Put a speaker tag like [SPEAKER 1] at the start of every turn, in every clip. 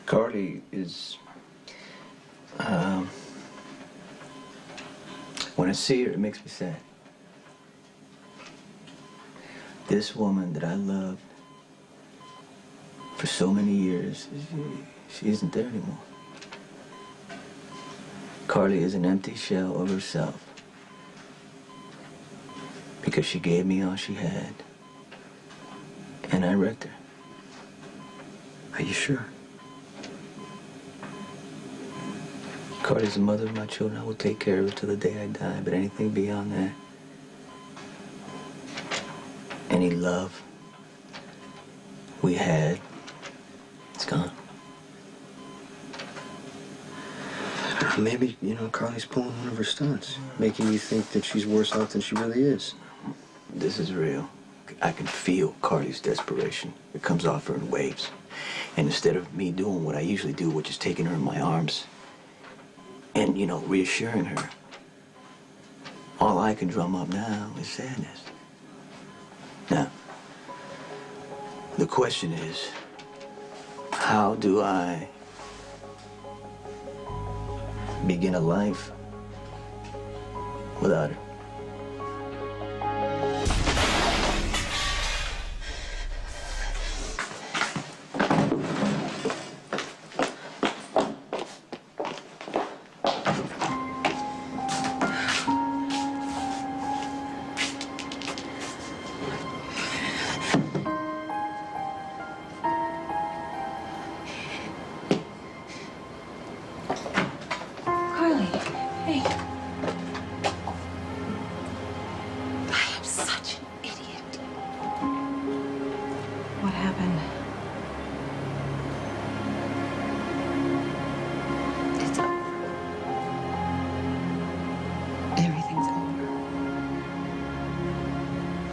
[SPEAKER 1] Carly is, when I see her, it makes me sad. This woman that I loved for so many years, she isn't there anymore. Carly is an empty shell of herself because she gave me all she had, and I wrecked her.
[SPEAKER 2] Are you sure?
[SPEAKER 1] Carly's the mother of my children. I will take care of her till the day I die, but anything beyond that, any love we had, it's gone.
[SPEAKER 2] Maybe, Carly's pulling one of her stunts, making you think that she's worse off than she really is.
[SPEAKER 1] This is real. I can feel Carly's desperation. It comes off her in waves. And instead of me doing what I usually do, which is taking her in my arms and, reassuring her, all I can drum up now is sadness. Now, the question is, how do I begin a life without her?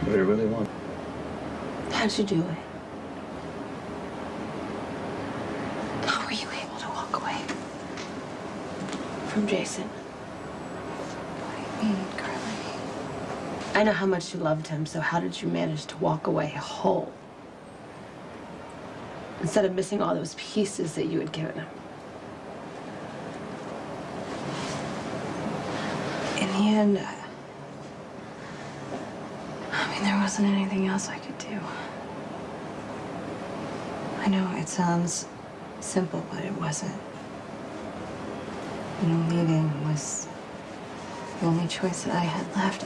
[SPEAKER 1] What I really want.
[SPEAKER 3] How'd you do it? How were you able to walk away from Jason? What do you mean, Courtney? I know how much you loved him, so how did you manage to walk away whole? Instead of missing all those pieces that you had given him.
[SPEAKER 4] In the end, there wasn't anything else I could do. I know it sounds simple, but it wasn't. Leaving was the only choice that I had left.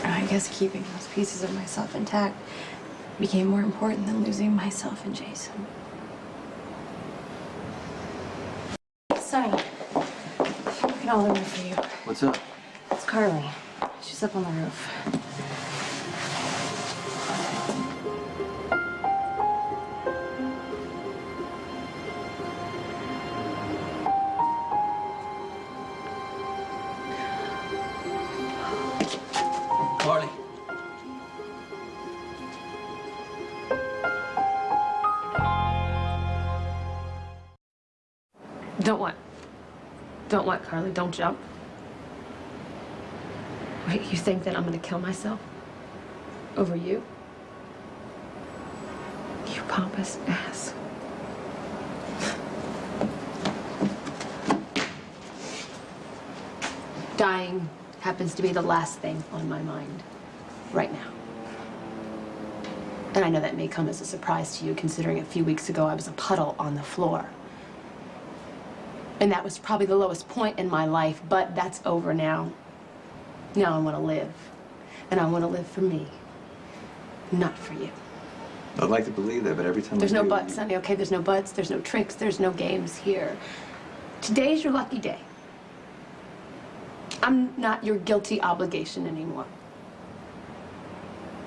[SPEAKER 4] And I guess keeping those pieces of myself intact became more important than losing myself and Jason. Sonny, I'm looking all over for you.
[SPEAKER 2] What's up?
[SPEAKER 4] It's Carly. She's up on the roof.
[SPEAKER 1] Carly.
[SPEAKER 3] Don't what? Don't what, Carly? Don't jump. Wait, you think that I'm gonna kill myself? Over you? You pompous ass. Dying happens to be the last thing on my mind right now. And I know that may come as a surprise to you, considering a few weeks ago I was a puddle on the floor. And that was probably the lowest point in my life, but that's over now. Now I want to live. And I want to live for me, not for you.
[SPEAKER 2] I'd like to believe that, but every time
[SPEAKER 3] There's no buts, Sonny, okay? There's no buts, there's no tricks, there's no games here. Today's your lucky day. I'm not your guilty obligation anymore.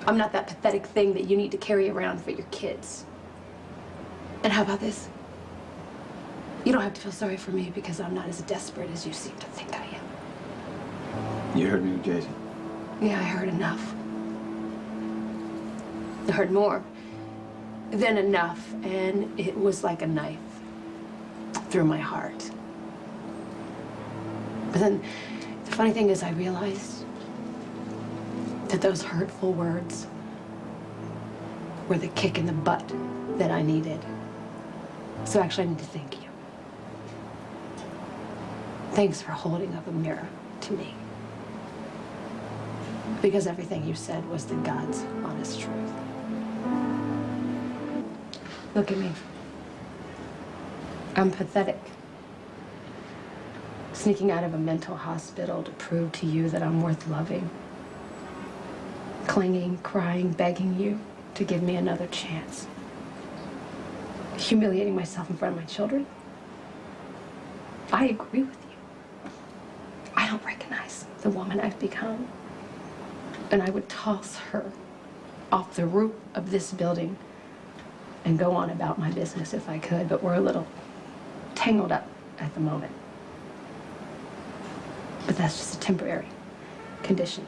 [SPEAKER 3] I'm not that pathetic thing that you need to carry around for your kids. And how about this? You don't have to feel sorry for me because I'm not as desperate as you seem to think I am.
[SPEAKER 2] You heard me with Jason.
[SPEAKER 3] Yeah, I heard enough. I heard more than enough, and it was like a knife through my heart. But then, the funny thing is I realized that those hurtful words were the kick in the butt that I needed. So actually, I need to thank you. Thanks for holding up a mirror to me. Because everything you said was the God's honest truth. Look at me. I'm pathetic. Sneaking out of a mental hospital to prove to you that I'm worth loving. Clinging, crying, begging you to give me another chance. Humiliating myself in front of my children. I agree with you. I don't recognize the woman I've become. And I would toss her off the roof of this building and go on about my business if I could, but we're a little tangled up at the moment. But that's just a temporary condition.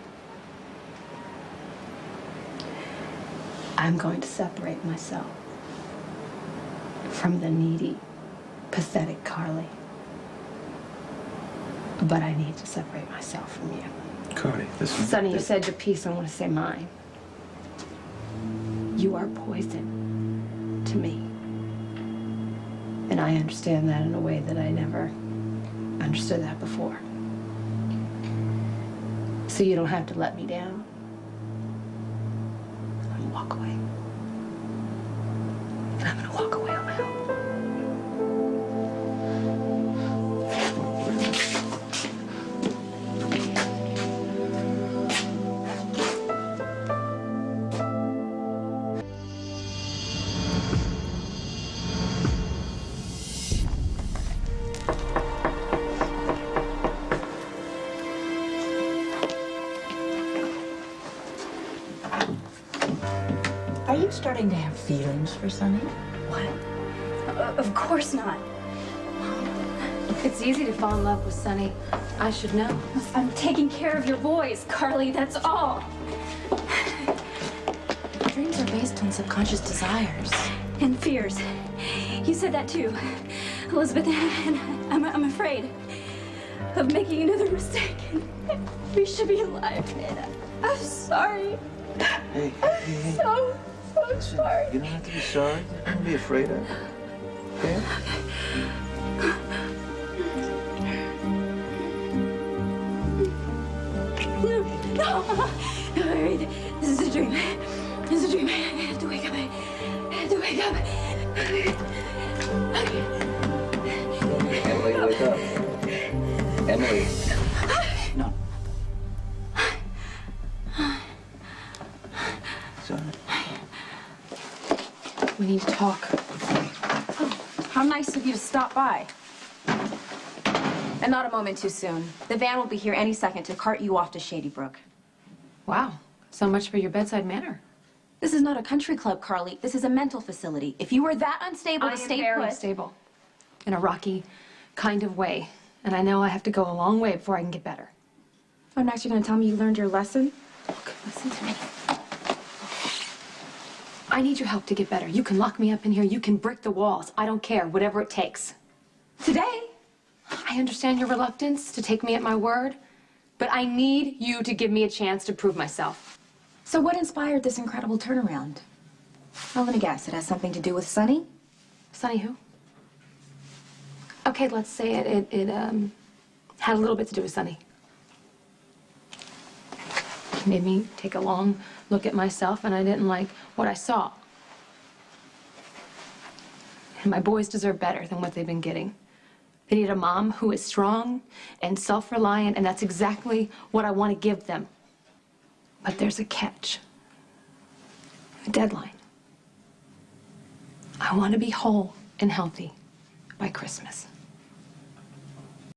[SPEAKER 3] I'm going to separate myself from the needy, pathetic Carly. But I need to separate myself from you.
[SPEAKER 2] Carly, this is...
[SPEAKER 3] Sonny, you said your piece, I want to say mine. You are poison to me. And I understand that in a way that I never understood that before. So you don't have to let me down. I'm gonna walk away. And I'm gonna walk away on my own.
[SPEAKER 5] Are you starting to have feelings for Sonny?
[SPEAKER 4] What? Of course not.
[SPEAKER 3] It's easy to fall in love with Sonny. I should know.
[SPEAKER 4] I'm taking care of your boys, Carly, that's all.
[SPEAKER 5] Dreams are based on subconscious desires.
[SPEAKER 4] And fears. You said that too, Elizabeth, and I'm afraid of making another mistake. We should be alive, and I'm sorry.
[SPEAKER 1] Hey,
[SPEAKER 4] So
[SPEAKER 1] listen,
[SPEAKER 4] sorry.
[SPEAKER 1] you don't have to be sorry. Don't be afraid of it. Okay?
[SPEAKER 4] No, this is a dream. This is a dream. I have to wake up. I have to wake up.
[SPEAKER 1] Emily, wake up. Emily. No. Sorry.
[SPEAKER 3] We need to talk.
[SPEAKER 6] How nice of you to stop by. And not a moment too soon. The van will be here any second to cart you off to Shady Brook.
[SPEAKER 3] Wow, so much for your bedside manner.
[SPEAKER 6] This is not a country club, Carly. This is a mental facility. If you were that unstable to stay
[SPEAKER 3] very
[SPEAKER 6] put...
[SPEAKER 3] stable. In a rocky kind of way. And I know I have to go a long way before I can get better.
[SPEAKER 6] Oh, next you're gonna tell me you learned your lesson?
[SPEAKER 3] Look, listen to me. I need your help to get better. You can lock me up in here. You can brick the walls. I don't care. Whatever it takes.
[SPEAKER 6] Today?
[SPEAKER 3] I understand your reluctance to take me at my word, but I need you to give me a chance to prove myself.
[SPEAKER 6] So what inspired this incredible turnaround? I'm gonna guess it has something to do with Sonny?
[SPEAKER 3] Sonny who? Okay, let's say it had a little bit to do with Sonny. It made me take a long look at myself, and I didn't like what I saw. And my boys deserve better than what they've been getting. They need a mom who is strong and self-reliant, and that's exactly what I want to give them. But there's a catch. A deadline. I want to be whole and healthy by Christmas.